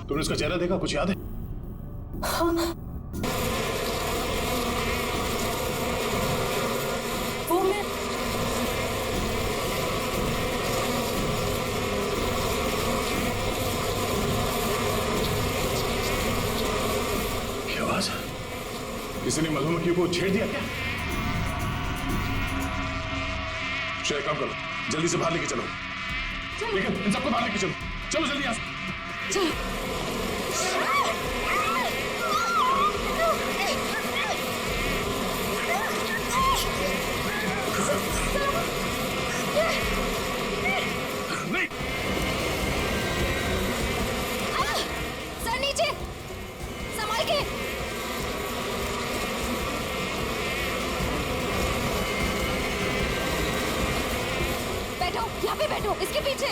तुमने उसका चेहरा देखा? कुछ याद है? हाँ। वो मैं क्या आवाज? किसी ने मधुमक्खी को छेड़ दिया क्या? शेर, काम करो, जल्दी से बाहर लेके चलो। लेकिन इन सबको बाहर लेके चलो। चलो जल्दी यहाँ से। चलो। नहीं, सर नीचे, संभाल के। बैठो, यहाँ पे बैठो, इसके पीछे।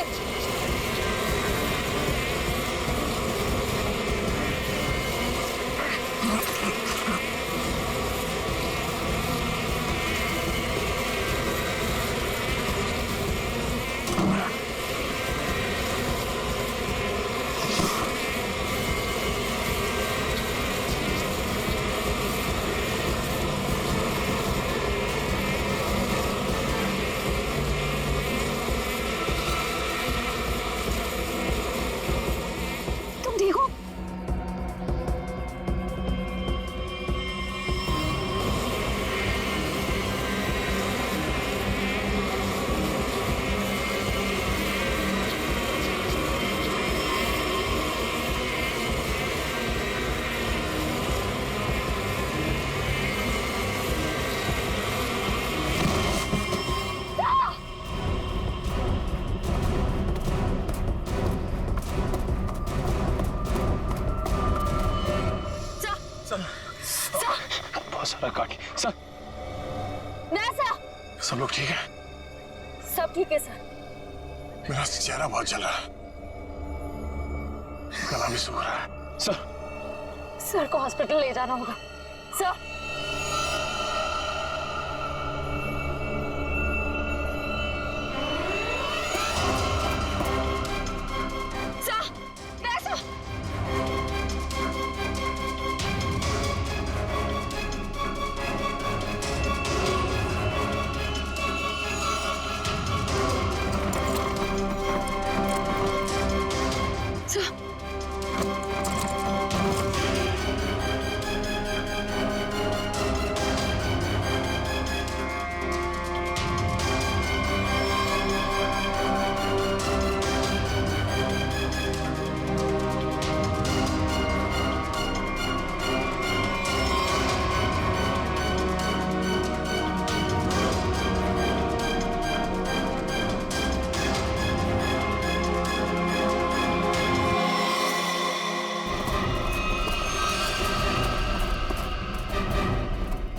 तुम ठीक हो? बहुत सारा काटी। सर, सब लोग ठीक है? सब ठीक है सर। मेरा चेहरा बहुत जल रहा है, गला भी सूख रहा है। सर को हॉस्पिटल ले जाना होगा। सर,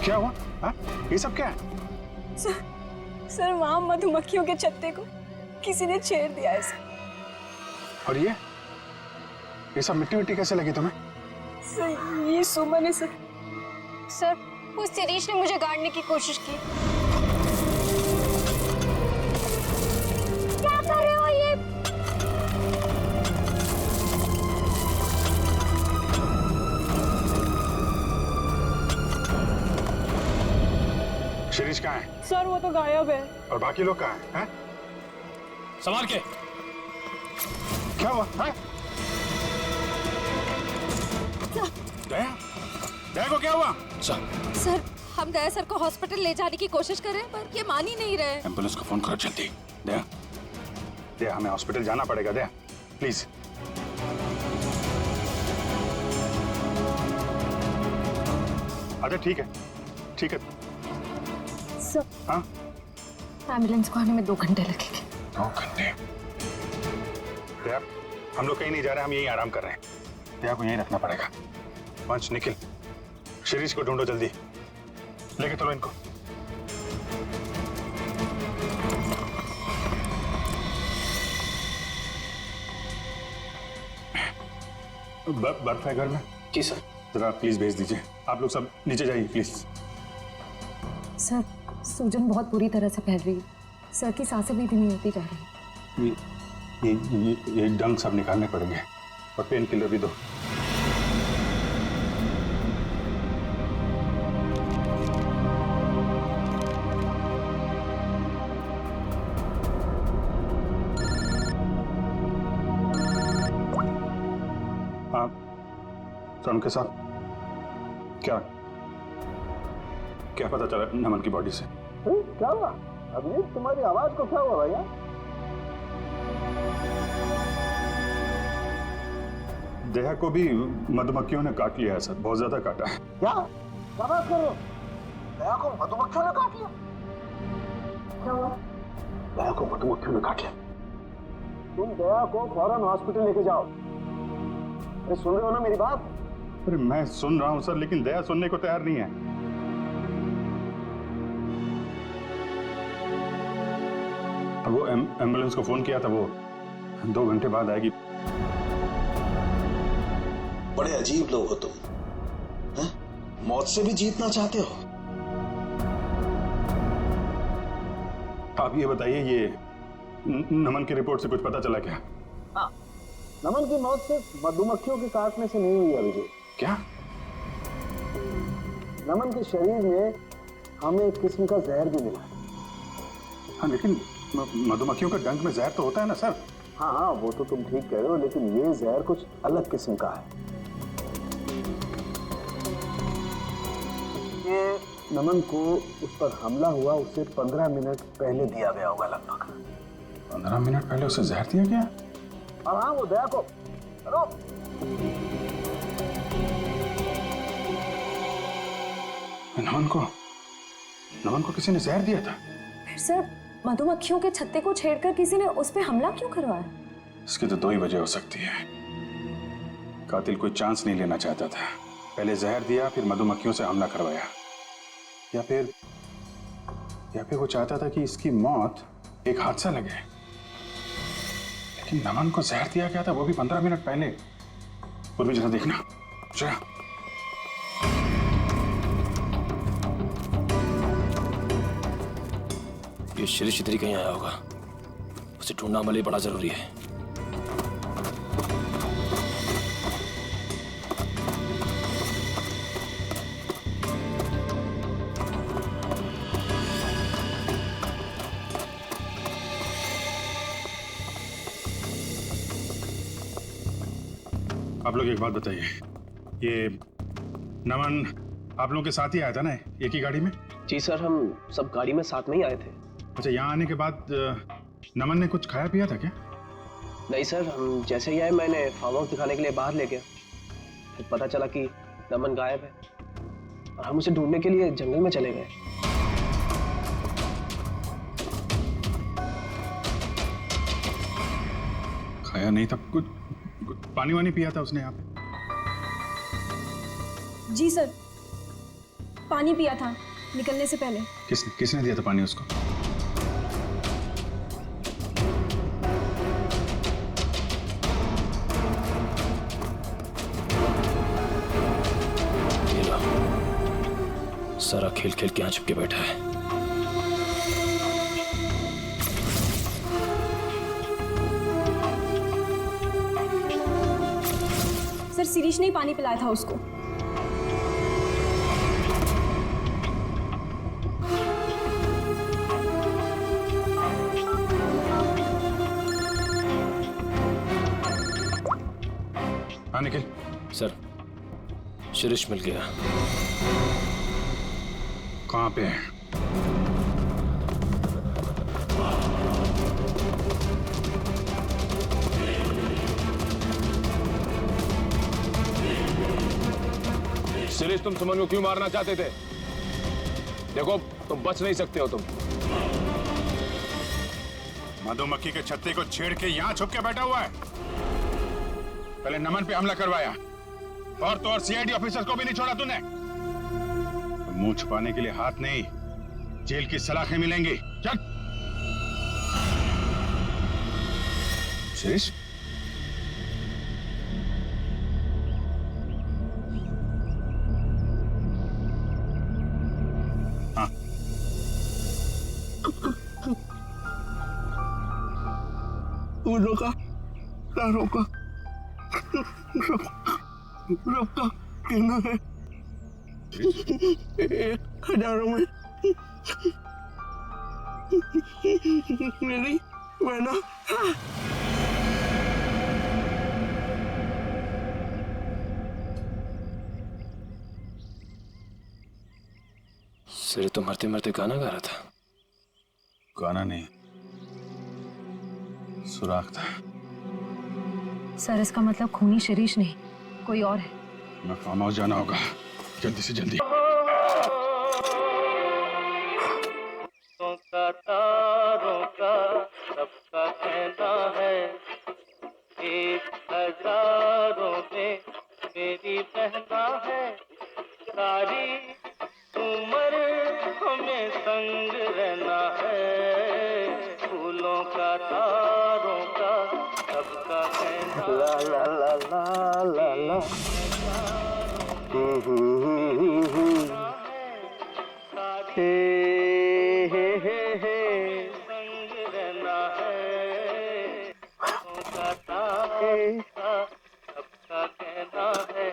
क्या हुआ? हाँ? ये सब क्या है? सर वहां मधुमक्खियों के छत्ते को किसी ने छेड़ दिया है सर। और ये सब मिट्टी मिट्टी कैसे लगी तुम्हें? सर ये सुमन है सर। सर उस शिरीष ने मुझे गाड़ने की कोशिश की। क्या कर रहे हो ये? शिरीष कहाँ है? सर वो तो गायब है। और बाकी लोग कहाँ हैं? हैं? संभाल के। क्या हुआ? हैं? दया? दया को क्या हुआ? सर हम दया सर को हॉस्पिटल ले जाने की कोशिश कर रहे हैं पर ये मान ही नहीं रहे। एम्बुलेंस को फोन करो जल्दी। दया, दया हमें हॉस्पिटल जाना पड़ेगा। दया प्लीज। अच्छा ठीक है, ठीक है। सर हाँ? एम्बुलेंस को आने में 2 घंटे लगेंगे। 2 घंटे? दया, हम लोग कहीं नहीं जा रहे, हम यहीं आराम कर रहे हैं। दया को यहीं रखना पड़ेगा। पंच, निखिल, शिरीष को ढूंढो जल्दी, लेके चलो इनको। बर्फ है घर में? जी सर। जरा प्लीज भेज दीजिए। आप लोग सब नीचे जाइए प्लीज। सर सूजन बहुत बुरी तरह से फैल रही है। सर की सांसें भी धीमी होती जा रही है। ये डंक सब निकालने पड़ेंगे। और पेन किलर भी दो। हाँ सनम के साथ क्या क्या पता चला नमन की बॉडी से? क्या हुआ अभी? तुम्हारी आवाज को क्या हुआ भैया? देहा को भी मधुमक्खियों ने काट लिया है सर, बहुत ज्यादा काटा है। क्या बात कर रहे हो? दया को मधुमक्खियों ने काट लिया? क्या हुआ? दया को मधुमक्खियों ने काट लिया। तुम दया को फौरन हॉस्पिटल लेके जाओ। अरे सुन रहे हो ना मेरी बात? अरे मैं सुन रहा हूं सर, लेकिन दया सुनने को तैयार नहीं है। अब वो एम्बुलेंस को फोन किया था, वो 2 घंटे बाद आएगी। बड़े अजीब लोग हो तुम, हैं? मौत से भी जीतना चाहते हो। आप ये बताइए, ये नमन की रिपोर्ट से कुछ पता चला क्या? हाँ, नमन की मौत सिर्फ मधुमक्खियों के काटने से नहीं हुई अभिजीत। क्या? नमन के शरीर में हमें एक किस्म का जहर भी मिला है। हाँ लेकिन मधुमक्खियों का डंक में जहर तो होता है ना सर? हाँ वो तो तुम ठीक कह रहे हो, लेकिन ये जहर कुछ अलग किस्म का है। ये नमन को उस पर हमला हुआ उससे 15 मिनट पहले दिया गया होगा लगभग। 15 मिनट पहले उसे जहर दिया गया? और हाँ, वो दया को हेलो, नमन को किसी ने जहर दिया था? फिर सर मधुमक्खियों के छत्ते को छेड़कर किसी ने उस पर हमला क्यों करवाया? इसकी तो 2 ही वजह हो सकती है। कातिल कोई चांस नहीं लेना चाहता था, पहले जहर दिया फिर मधुमक्खियों से हमला करवाया, या फिर वो चाहता था कि इसकी मौत एक हादसा लगे। लेकिन नमन को जहर दिया गया था, वो भी 15 मिनट पहले। पूर्वी जरा देखना जरा। ये शिरीष इधर ही कहीं आया होगा, उसे ढूंढना हमारे लिए बड़ा जरूरी है। आप लोग एक बात बताइए, ये नमन आप लोगों के साथ ही आया था ना, एक ही गाड़ी में? जी सर, हम सब गाड़ी में साथ में ही आए थे। अच्छा, यहाँ आने के बाद नमन ने कुछ खाया पिया था क्या? नहीं सर, हम जैसे ही आए मैंने फार्म हाउस दिखाने के लिए बाहर ले गया, फिर पता चला कि नमन गायब है और हम उसे ढूंढने के लिए जंगल में चले गए। खाया नहीं था, कुछ पानी वानी पिया था उसने यहाँ पे? जी सर, पानी पिया था निकलने से पहले। किसने दिया था पानी उसको? सारा खेल खेल के यहाँ चिपके बैठा है। सर शिरीष ने ही पानी पिलाया था उसको। हाँ निखिल। सर, शिरीष मिल गया। कहाँ पे है? शिरीष, तुम सुमन को क्यों मारना चाहते थे? देखो, तुम बच नहीं सकते हो। तुम मधुमक्खी के छत्ते को छेड़ के यहाँ छुप के बैठा हुआ है। पहले नमन पे हमला करवाया और तो और सीआईडी ऑफिसर्स को भी नहीं छोड़ा तूने। तो मुंह छुपाने के लिए हाथ नहीं, जेल की सलाखें मिलेंगी। चल शिरीष। हाँ, रोका, क्या रोका? सबका कहना है 1000 में मेरी बहना। सिरे तो मरते मरते गाना गा रहा था। गाना नहीं, सुराग था। सर इसका मतलब खूनी शिरीष नहीं, कोई और है। मैं फार्म हाउस जाना होगा, जल्दी से जल्दी। तारों का सबका कहना है 1000 में मेरी बहना है। सारी उम्र हमें संग रहना है। फूलों का तारों का सबका कहना। ला ला ला ला ला ला हे हे हे हे संग रहना है। फूलों का तारों का सबका कहना है।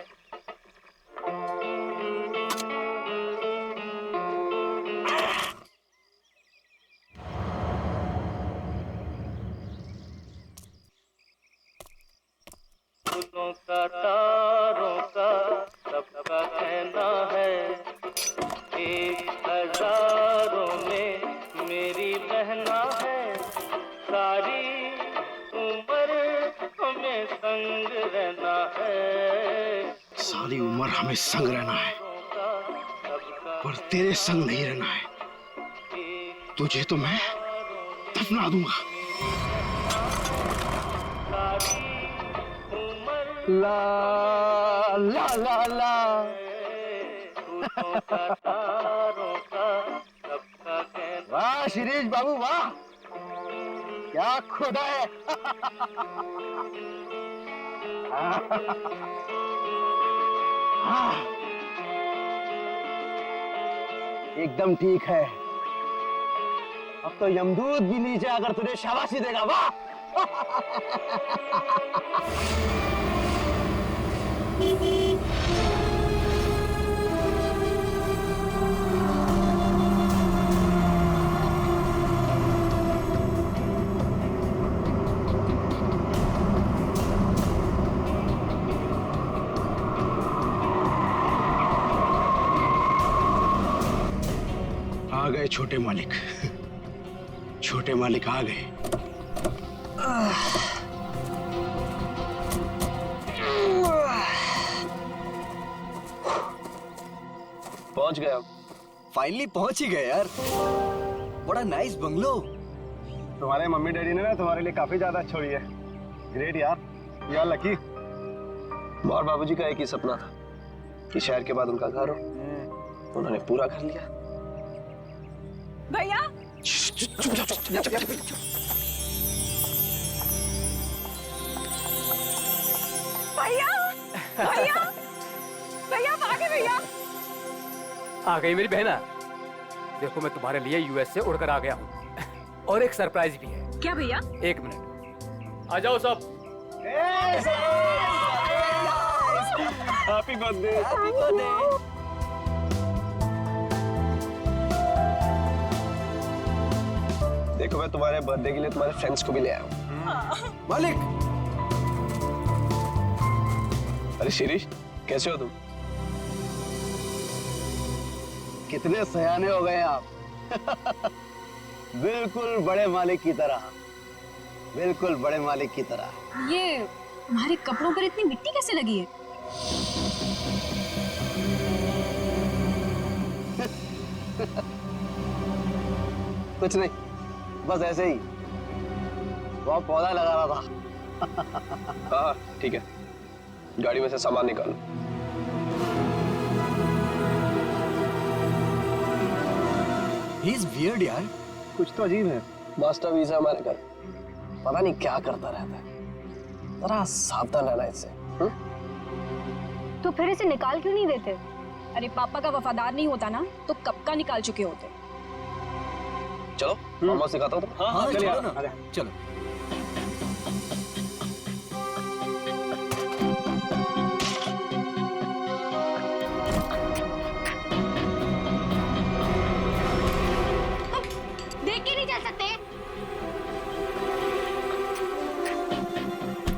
फूलों का तारों का सबका कहना है 1000 में मेरी बहना है। सारी उम्र हमें संग रहना है। सारी उम्र हमें संग रहना है, पर तेरे संग नहीं रहना है। तुझे तो मैं दफना दूंगा। ला ला ला ला फूलों का तारों का सबका कहना। वाह शिरीष बाबू वाह, क्या खुदा है। हाँ, एकदम ठीक है। अब तो यमदूत भी नीचे आकर तुझे शाबाशी देगा। वाह आ गए छोटे मालिक, छोटे मालिक आ गए। पहुंच गए हम। फाइनली पहुंच ही गए यार। बड़ा नाइस बंगलो। तुम्हारे मम्मी डैडी ने ना तुम्हारे लिए काफी ज्यादा छोड़ी है। ग्रेट यार, यार लकी। और बाबूजी का एक ही सपना था कि शहर के बाद उनका घर हो, उन्होंने पूरा कर लिया। भैया भैया भैया भैया भागे भैया। आ गई मेरी बहना। देखो मैं तुम्हारे लिए यूएस से उड़कर आ गया हूँ और एक सरप्राइज भी है। क्या भैया? 1 मिनट, आ जाओ सब। Happy birthday. देखो मैं तुम्हारे बर्थडे के लिए तुम्हारे फ्रेंड्स को भी ले आया हूँ। मालिक अरे शिरीष, कैसे हो तुम? कितने सयाने हो गए आप। बिल्कुल बड़े मालिक की तरह, बिल्कुल बड़े मालिक की तरह। ये तुम्हारे कपड़ों पर इतनी मिट्टी कैसे लगी है? कुछ नहीं, बस ऐसे ही। वो पौधा लगा रहा था। हाँ ठीक है, गाड़ी में से सामान निकालो। ही इज वियर्ड यार। कुछ तो अजीब है। मास्टर वीजा हमारे घर, पता नहीं क्या करता रहता है। जरा सावधान रहना इससे। तो फिर इसे निकाल क्यों नहीं देते? अरे पापा का वफादार नहीं होता ना तो कब का निकाल चुके होते। चलो मामा सिखाता हूँ। हाँ चलिए चलो ना, अरे चलो।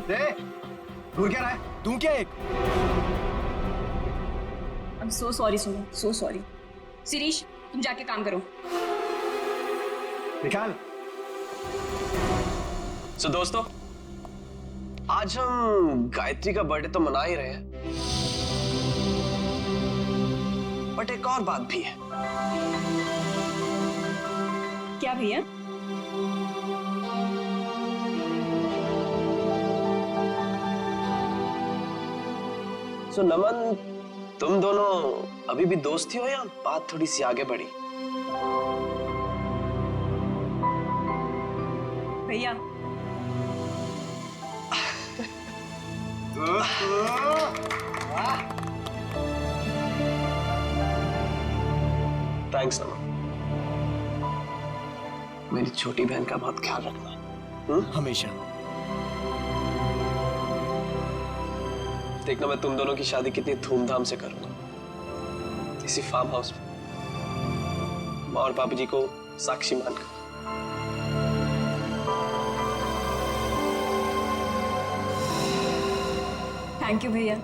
दूर क्या रहा है? दूं क्या एक? I'm so sorry Suman, so sorry. Shirish, तुम जाके काम करो. निकाल. So दोस्तों, आज हम गायत्री का बर्थडे तो मना ही रहे हैं, बट एक और बात भी है. क्या भैया? So नमन, तुम दोनों अभी भी दोस्त ही हो या बात थोड़ी सी आगे बढ़ी? भैया थैंक्स नमन. मेरी छोटी बहन का बहुत ख्याल रखना. हमेशा. देखना मैं तुम दोनों की शादी कितनी धूमधाम से करूंगा, किसी फार्म हाउस में, माँ और पापा जी को साक्षी मानकर. थैंक यू भैया.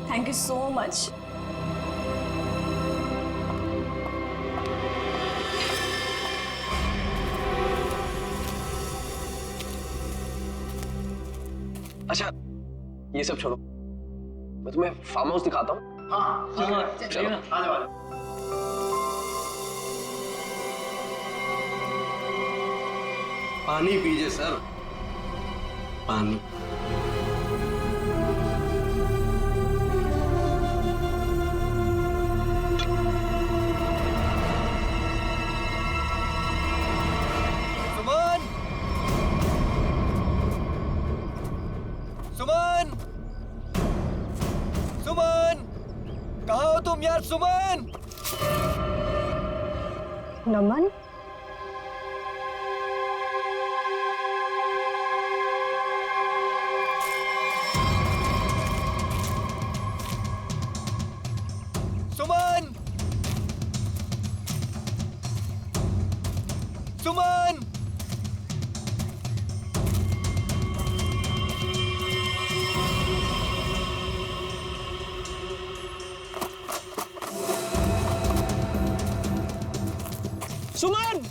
Thank you so much. अच्छा, ये सब छोड़ो, मैं तुम्हें फार्म हाउस दिखाता हूँ. हाँ, चलो. पानी पीजिए सर. पानी. सुमन. सुमन. सुमन. कहाँ हो तुम यार? सुमन. नमन, सुमन. सुमन. सुमन.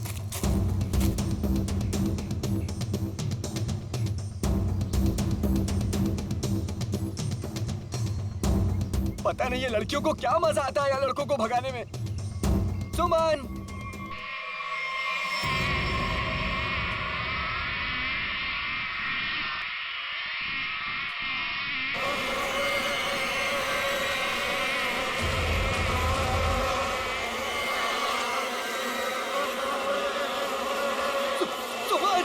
पता नहीं ये लड़कियों को क्या मजा आता है यार लड़कों को भगाने में. सुमन. सुमन.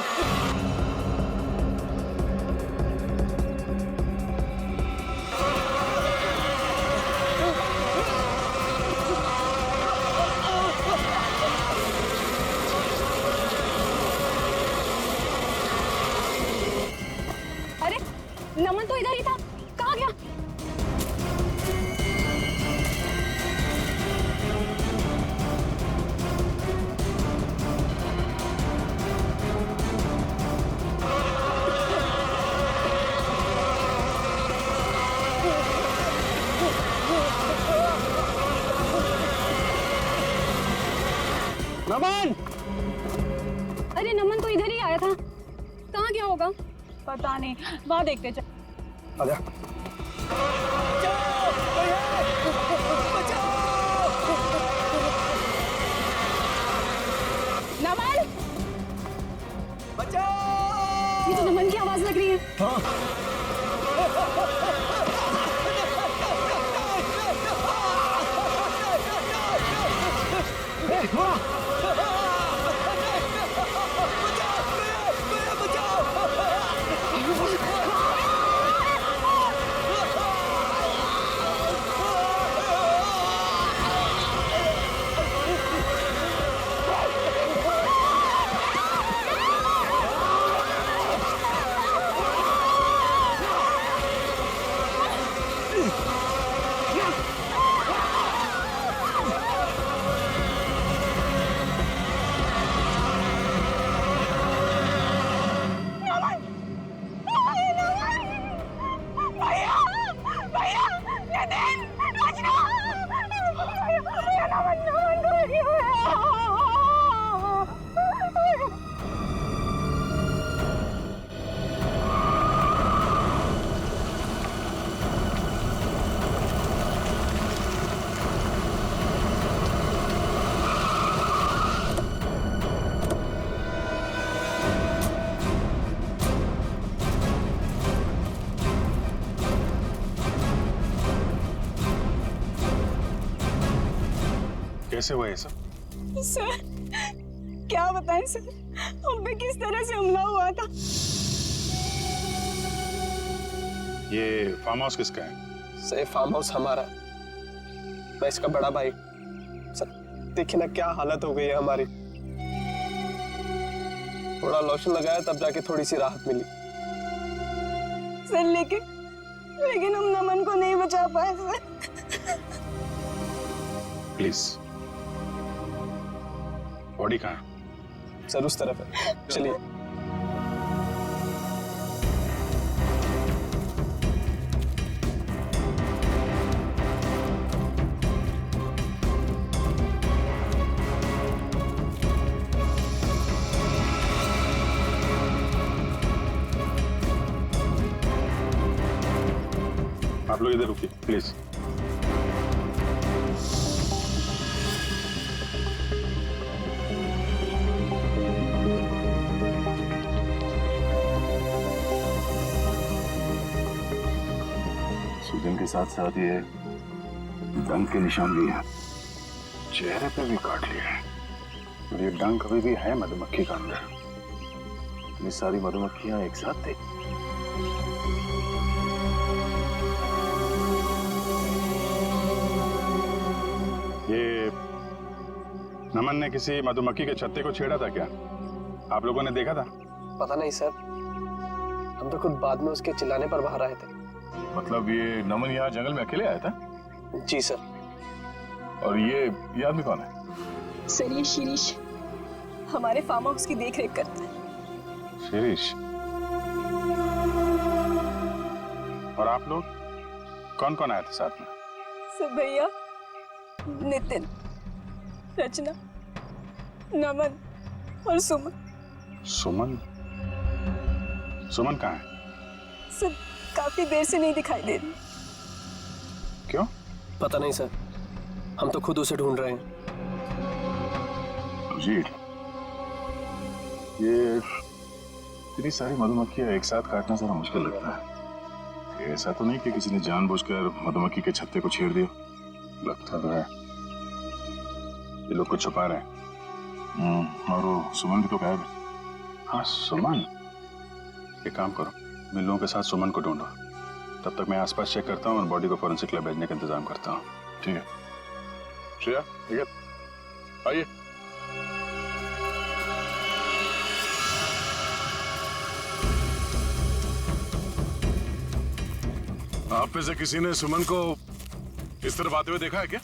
अरे नमन तो इधर ही था. कहाँ गया? नमन. अरे नमन तो इधर ही आया था. कहाँ गया होगा? पता नहीं. वहाँ देखते चल. आजा. नमन, बचाओ. ये तो नमन की आवाज लग रही है. कैसे हुआ ये सब? सर क्या बताएं सर, हम पे किस तरह से हमला हुआ था। ये फार्म हाउस किसका है? सर फार्म हाउस हमारा, मैं इसका बड़ा भाई। सर देखिए ना क्या हालत हो गई है हमारी। थोड़ा लोशन लगाया तब जाके थोड़ी सी राहत मिली। सर लेकिन हम नमन को नहीं बचा पाए सर। प्लीज, बॉडी कहाँ है? सर उस तरफ है, चलिए। आप लोग इधर रुकिए प्लीज। सूजन के साथ साथ ये डंक के निशान भी हैं, चेहरे पे भी काट लिए हैं। और ये डंक अभी भी है मधुमक्खी का अंदर। ये सारी मधुमक्खियां एक साथ थी। ये नमन ने किसी मधुमक्खी के छत्ते को छेड़ा था क्या? आप लोगों ने देखा था? पता नहीं सर, हम तो खुद बाद में उसके चिल्लाने पर बाहर आए थे। मतलब ये नमन यहाँ जंगल में अकेले आया था? जी सर। और ये आदमी कौन है? सर ये शिरीष हमारे फार्म हाउस की देखरेख करता है। शिरीष? और आप लोग कौन कौन आए थे साथ में? सर भैया, नितिन, रचना, नमन और सुमन। सुमन? सुमन कहाँ है? सर काफी देर से नहीं दिखाई दे रही। क्यों? पता नहीं सर, हम तो खुद उसे ढूंढ रहे हैं। जी, ये इतनी सारी मधुमक्खियां एक साथ काटना जरा मुश्किल लगता है। ये ऐसा तो नहीं कि किसी ने जानबूझकर मधुमक्खी के छत्ते को छेड़ दिया? लगता तो है ये लोग कुछ छुपा रहे हैं। और वो सुमन भी तो गायब है। हाँ सुमन, एक काम करो, मैं लोगों के साथ सुमन को ढूंढो। तब तक मैं आसपास चेक करता हूँ और बॉडी को फोरेंसिक लैब भेजने का इंतजाम करता हूँ। ठीक है श्रेया, ठीक है, आइए। आप में से किसी ने सुमन को इस तरफ आते हुए देखा है क्या?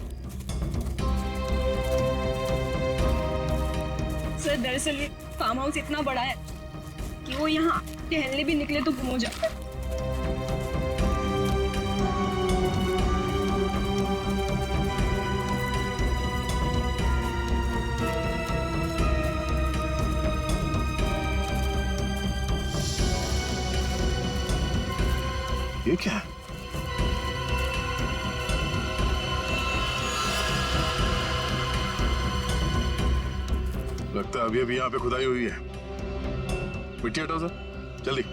सर दरअसल ये फार्म हाउस इतना बड़ा है कि वो यहाँ टहलने भी निकले तो गुम हो जाता है। ये क्या है? लगता है अभी यहाँ पे खुदाई हुई है। मिट्टी हटाओ सर, जल्दी।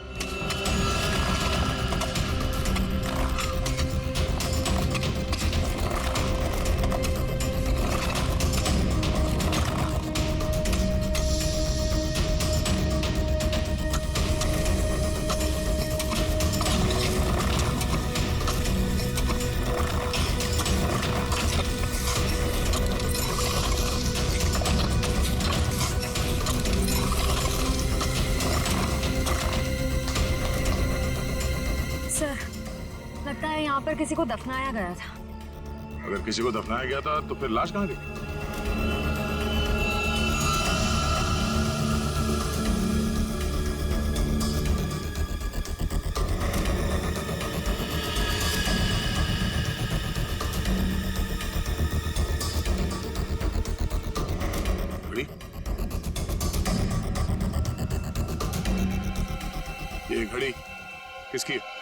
लगता है यहाँ पर किसी को दफनाया गया था। अगर किसी को दफनाया गया था तो फिर लाश कहाँ गई? घड़ी? ये घड़ी किसकी है?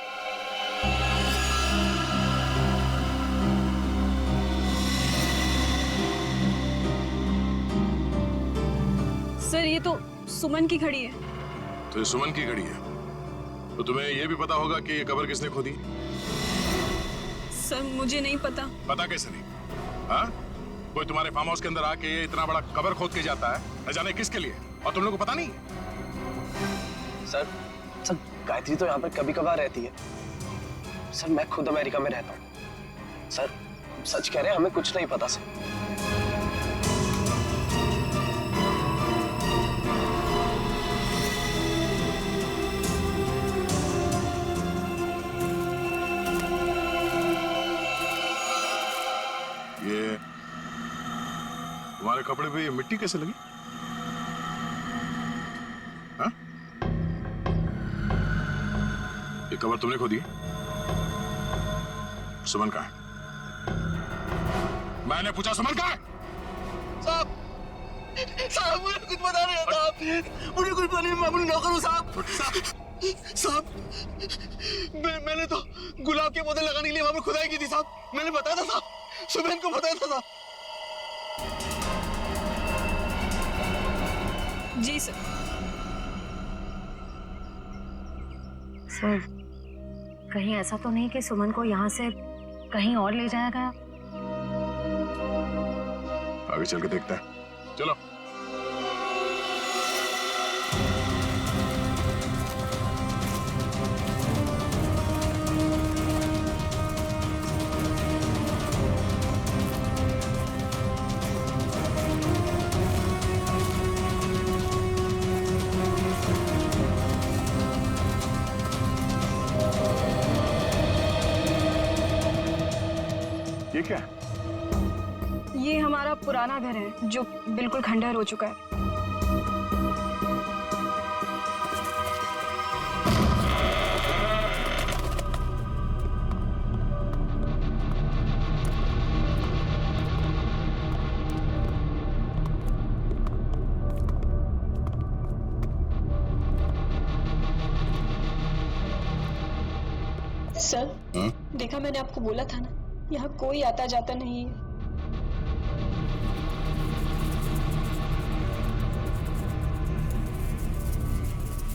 सर ये तो सुमन की घड़ी है। तो ये सुमन की घड़ी है, तो तुम्हें यह भी पता होगा कि ये कब्र किसने खोदी? सर मुझे नहीं पता। पता कैसे नहीं? हाँ? कोई तुम्हारे फार्म हाउस के अंदर आके इतना बड़ा कबर खोद के जाता है, न जाने किसके लिए, और तुम लोगों को पता नहीं? सर गायत्री तो यहाँ पर कभी कभार रहती है। सर मैं खुद अमेरिका में रहता हूँ। सर सच कह रहे हैं, हमें कुछ नहीं पता सर। ये तुम्हारे कपड़े पे ये मिट्टी कैसे लगी? हाँ? ये कवर तुमने खोदी है? सुमन कहाँ है? मैंने पूछा सुमन कहाँ है? साहब मुझे कुछ पता नहीं होता। मुझे कुछ पता नहीं, मैं अपनी नौकर हूँ साहब। मैंने तो गुलाब के पौधे लगाने के लिए वहां पर खुदाई की थी साहब। मैंने बताया था साहब, सुबह को बताया था साहब। जी सर। सर कहीं ऐसा तो नहीं कि सुमन को यहाँ से कहीं और ले जाया गया? आगे चल के देखते हैं, चलो। ये क्या है? ये हमारा पुराना घर है जो बिल्कुल खंडहर हो चुका है। सर, देखा मैंने आपको बोला था ना, यहाँ कोई आता जाता नहीं है।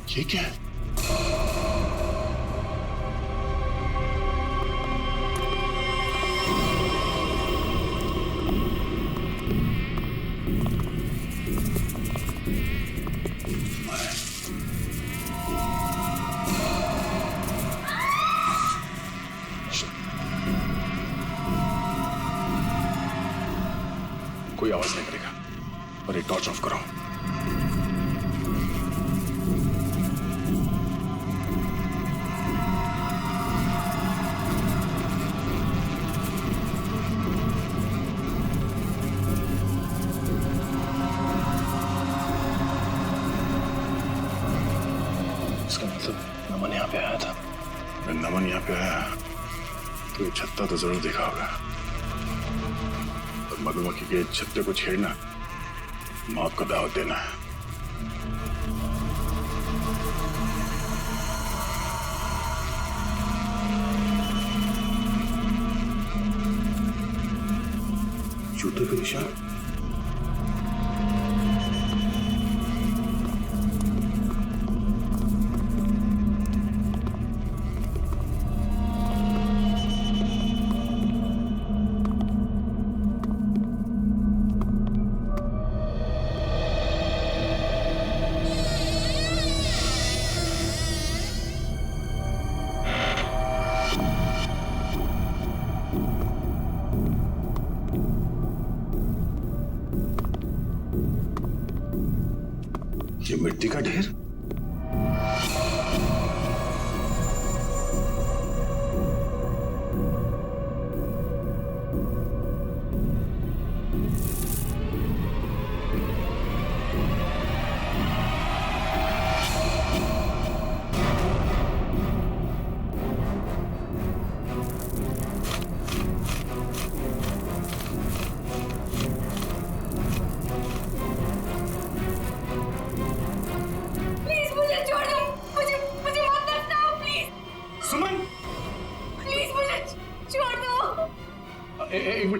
ये क्या है? कोई आवाज नहीं करेगा, और ये टॉर्च ऑफ करो। इसका मतलब नमन यहाँ पे आया था। अगर नमन यहाँ पे आया तो ये छत्ता तो जरूर देखा होगा। मधुमक्खी के छत्ते को छेड़ना मौत को दावत देना है। जूते के निशान। ये मिट्टी का ढेर।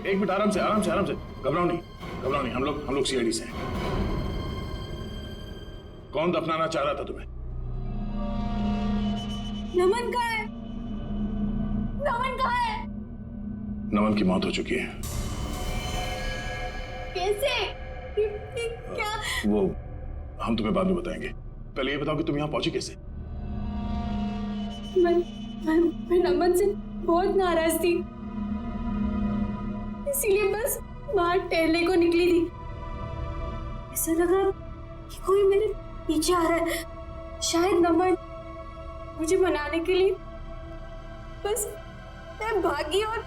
एक मिनट, आराम से घबराओ नहीं। हम लोग सीआईडी से हैं। कौन दफनाना चाह रहा था तुम्हें? नमन कहाँ है? नमन कहाँ है? नमन की मौत हो चुकी है। कैसे? क्या? वो हम तुम्हें बाद में बताएंगे, पहले ये बताओ कि तुम यहाँ पहुंची कैसे? मैं नमन से बहुत नाराज थी, इसीलिए बस बाहर टहलने को निकली थी। ऐसा लगा कि कोई मेरे पीछे आ रहा है, शायद नमन मुझे मनाने के लिए। बस मैं भागी और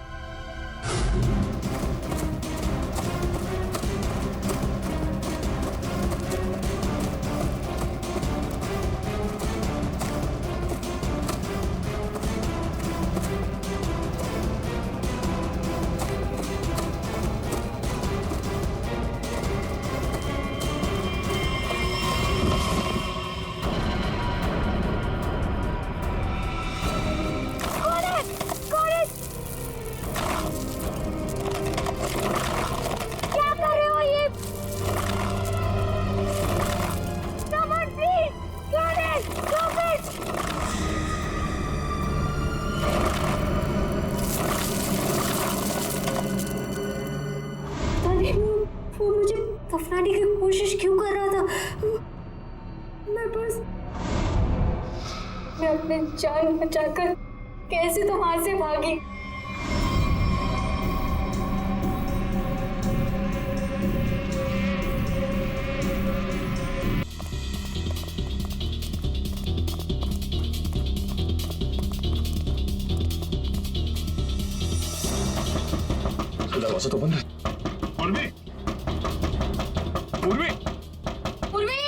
वो मुझे दफनाने की कोशिश क्यों कर रहा था? मैं अपने जान बचाकर कैसे तो वहां से भागी। दरवाजा तो बंद है। पूर्वी, पूर्वी, पूर्वी!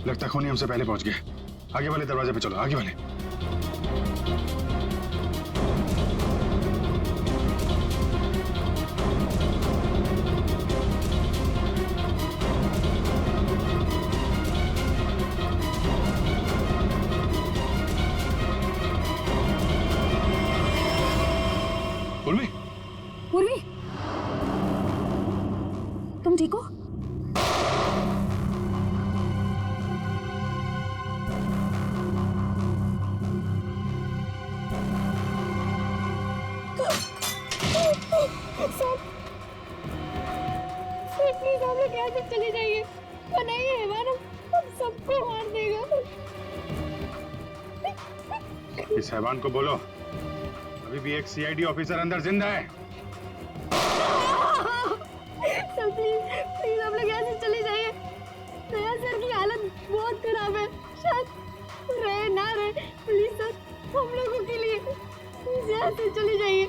लगता है खूनी हमसे पहले पहुंच गए। आगे वाले दरवाजे पे चलो, आगे वाले। पूर्वी, पूर्वी, तुम ठीक हो? प्लीज हम लोग यहाँ से चले जाइए, वरना ये हैवान हम सबको मार देगा। इस हैवान को बोलो अभी भी एक सीआईडी ऑफिसर अंदर जिंदा है। सर प्लीज हम लोग यहाँ से चले जाइए। नया सर की हालत बहुत खराब है, शायद रहे ना रहे। प्लीज सर, हम लोगों के लिए प्लीज यहाँ से चले जाइए।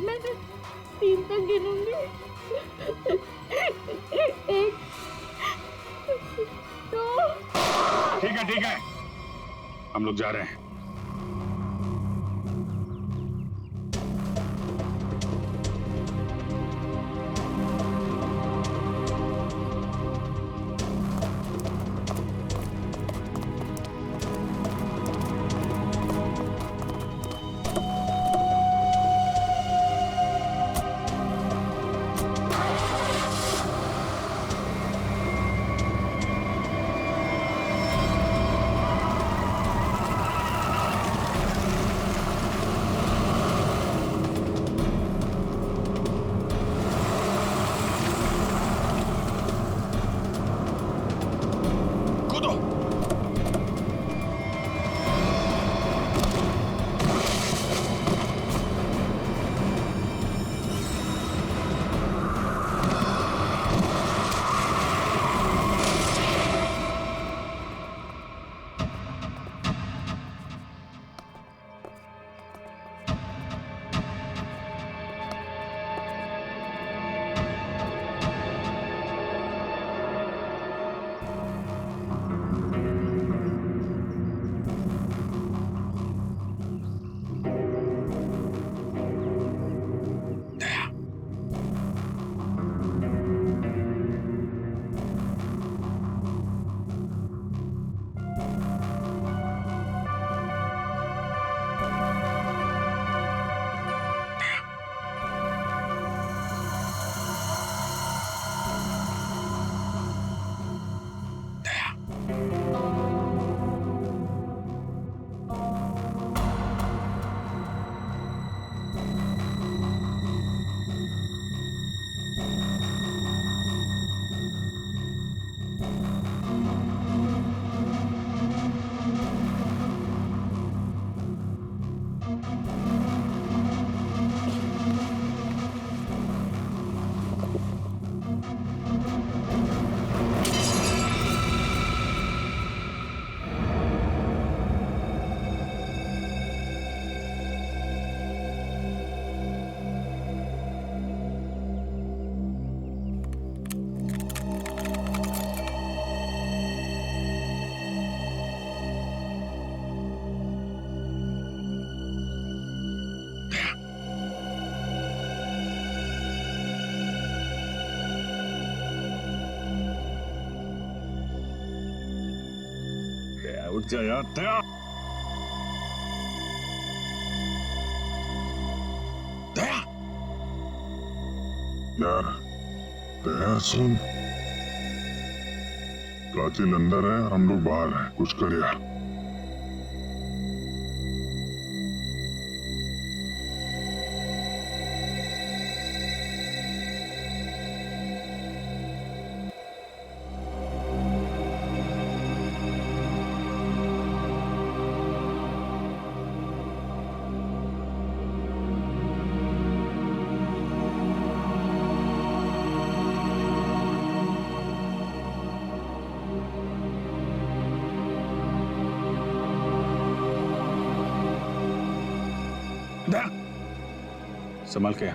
मैं सिर्फ 3 तक गिनूंगी। 1, 2। ठीक है, हम लोग जा रहे हैं। उठ जा यार दया। दया यार दया सुन, कातिल अंदर है, हम लोग बाहर हैं, कुछ कर यार। संभाल के।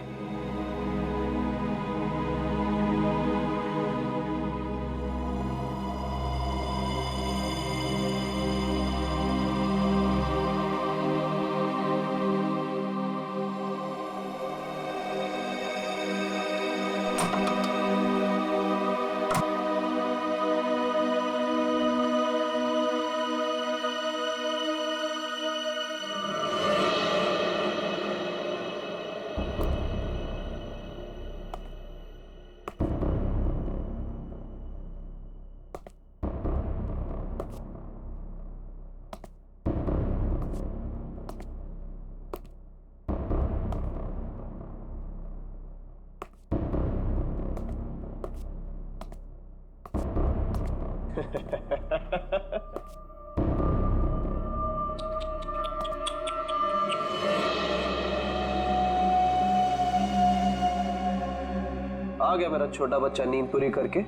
आ गया मेरा छोटा बच्चा नींद पूरी करके।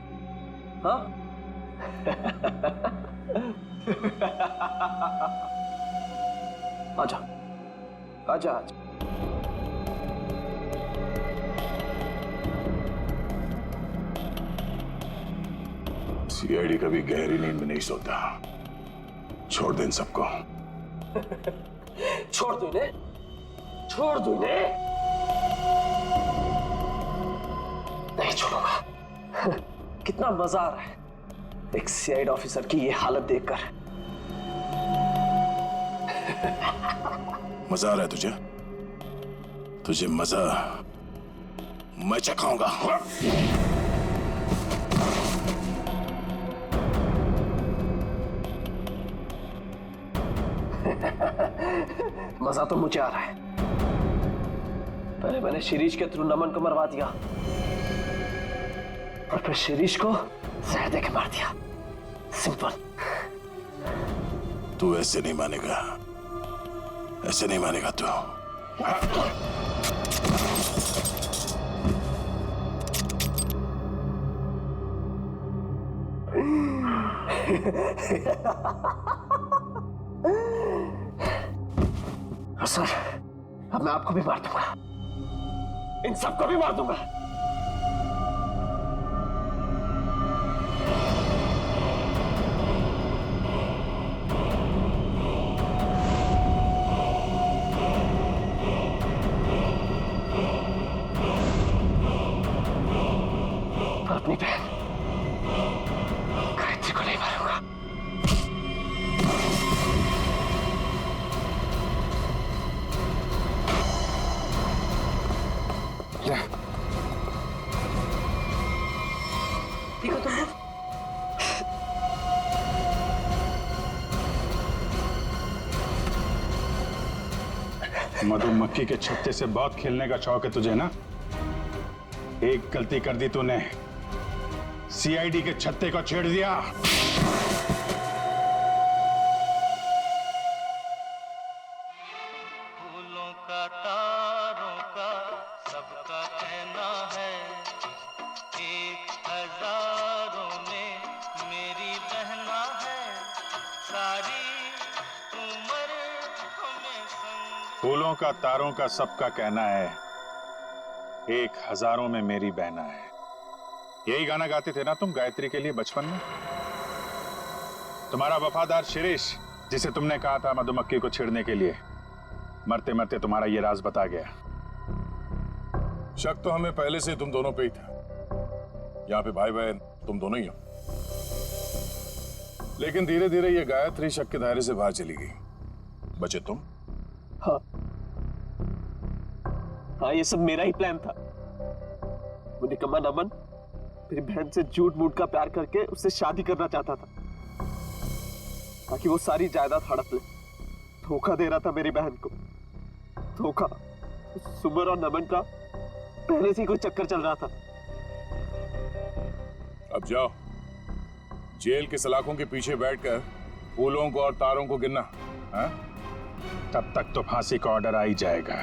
हाँ आजा आजा आजा। सीआईडी कभी गहरी नींद में नहीं सोता। छोड़ दे इन सबको। छोड़ दो इन्हें, छोड़ दो इन्हें। नहीं छोड़ूंगा। कितना मजा आ रहा है एक सीआईडी ऑफिसर की ये हालत देखकर। मजा आ रहा है तुझे? तुझे मजा मैं चखाऊंगा। मजा तो मुझे आ रहा है। पहले मैंने शिरीष के थ्रू नमन को मरवा दिया और फिर शिरीष को जहर देके मार दिया। सिंपल। तू ऐसे नहीं मानेगा, ऐसे नहीं मानेगा तू। सर अब मैं आपको भी मार दूंगा, इन सबको भी मार दूंगा। अपनी बहन गायत्री को नहीं मारूंगा। ठीक हो तुम लोग? मधुमक्खी के छत्ते से बहुत खेलने का शौक है तुझे ना? एक गलती कर दी तूने, सीआईडी के छत्ते को छेड़ दिया। फूलों का तारों का सबका कहना है, एक हजारों में मेरी बहना है, सारी उम्र हमें संग। फूलों का तारों का सबका कहना है, एक हजारों में मेरी बहना है। यही गाना गाते थे ना तुम गायत्री के लिए बचपन में? तुम्हारा वफादार शिरीष, जिसे तुमने कहा था मधुमक्खी को छेड़ने के लिए, मरते मरते तुम्हारा ये राज बता गया। शक तो हमें पहले से तुम दोनों पे ही था। यहाँ पे भाई बहन तुम दोनों ही हो। लेकिन धीरे धीरे ये गायत्री शक के दायरे से बाहर चली गई। बचे तुम? हाँ हाँ, ये सब मेरा ही प्लान था। वो निकम्मा नमन मेरी बहन से झूठ मूठ का प्यार करके उससे शादी करना चाहता था ताकि वो सारी जायदाद हड़प ले। धोखा दे रहा था मेरी बहन को। धोखा। सुमन और नमन का पहले से ही कोई चक्कर चल रहा था। अब जाओ, जेल के सलाखों के पीछे बैठकर फूलों को और तारों को गिनना। हाँ? तब तक तो फांसी का ऑर्डर आ ही जाएगा।